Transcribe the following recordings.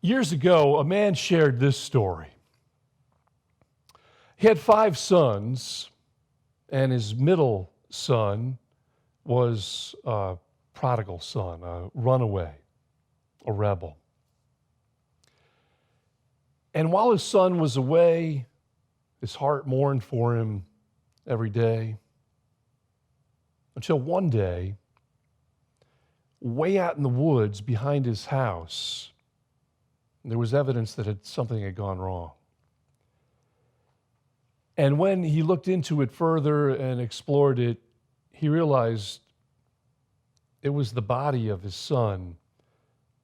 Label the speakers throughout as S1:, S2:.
S1: Years ago, a man shared this story. He had 5 sons, and his middle son was a prodigal son, a runaway, a rebel. And while his son was away, his heart mourned for him every day, until one day, way out in the woods behind his house, there was evidence that something had gone wrong. And when he looked into it further and explored it, he realized it was the body of his son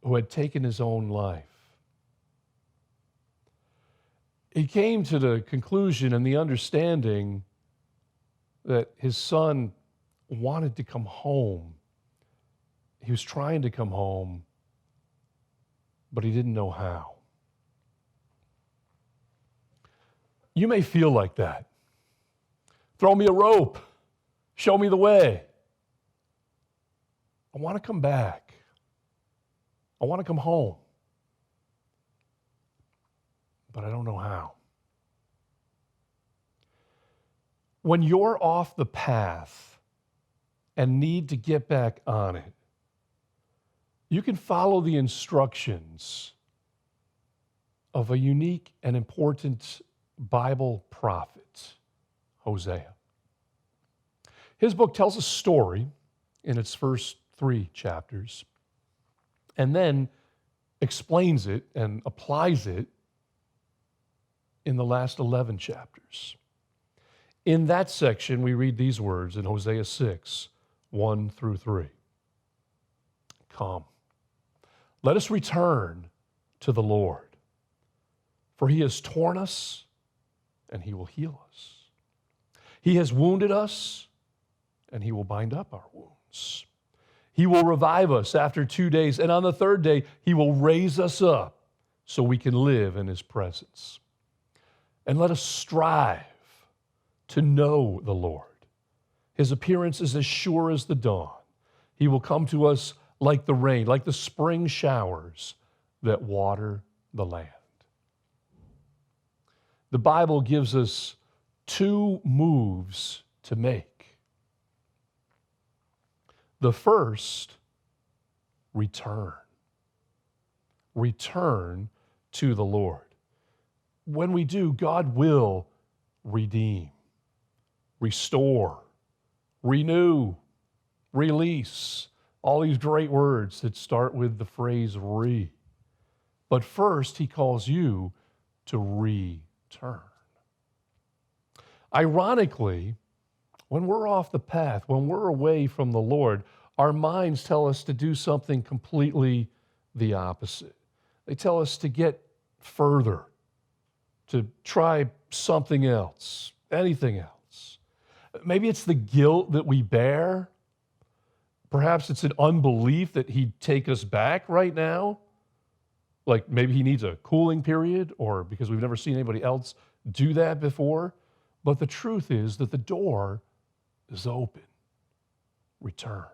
S1: who had taken his own life. He came to the conclusion and the understanding that his son wanted to come home. He was trying to come home, but he didn't know how. You may feel like that. Throw me a rope. Show me the way. I want to come back. I want to come home. But I don't know how. When you're off the path and need to get back on it, you can follow the instructions of a unique and important Bible prophet, Hosea. His book tells a story in its first 3 chapters and then explains it and applies it in the last 11 chapters. In that section, we read these words in Hosea 6, 1 through 3. Come, let us return to the Lord, for he has torn us and he will heal us. He has wounded us and he will bind up our wounds. He will revive us after 2 days, and on the 3rd day, he will raise us up so we can live in his presence. And let us strive to know the Lord. His appearance is as sure as the dawn. He will come to us like the rain, like the spring showers that water the land. The Bible gives us 2 moves to make. The first, return. Return to the Lord. When we do, God will redeem, restore, renew, release, all these great words that start with the phrase re. But first, he calls you to return. Ironically, when we're off the path, when we're away from the Lord, our minds tell us to do something completely the opposite. They tell us to get further, to try something else, anything else. Maybe it's the guilt that we bear. Perhaps it's an unbelief that he'd take us back right now. Like maybe he needs a cooling period, or because we've never seen anybody else do that before. But the truth is that the door is open. Return.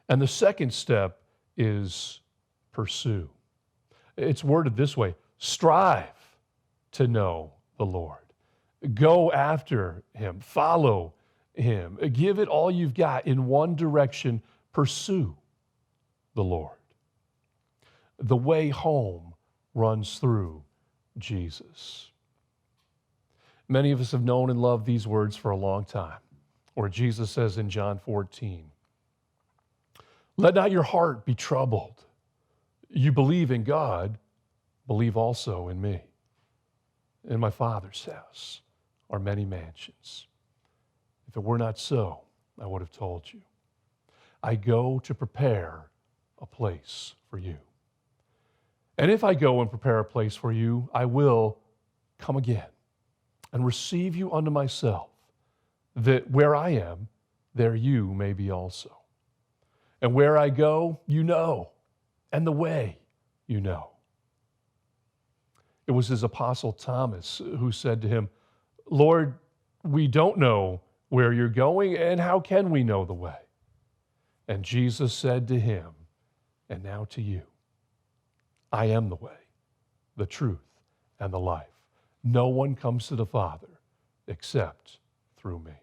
S1: And the second step is pursue. It's worded this way: strive to know the Lord. Go after him. Follow him. Give it all you've got in one direction. Pursue the Lord. The way home runs through Jesus. Many of us have known and loved these words for a long time, where Jesus says in John 14, "Let not your heart be troubled. You believe in God, believe also in me. In my Father's house are many mansions. If it were not so, I would have told you. I go to prepare a place for you. And if I go and prepare a place for you, I will come again and receive you unto myself, that where I am, there you may be also. And where I go, you know, and the way you know." It was his apostle Thomas who said to him, "Lord, we don't know where you're going, and how can we know the way?" And Jesus said to him, and now to you, I am the way, the truth, and the life. No one comes to the Father except through me.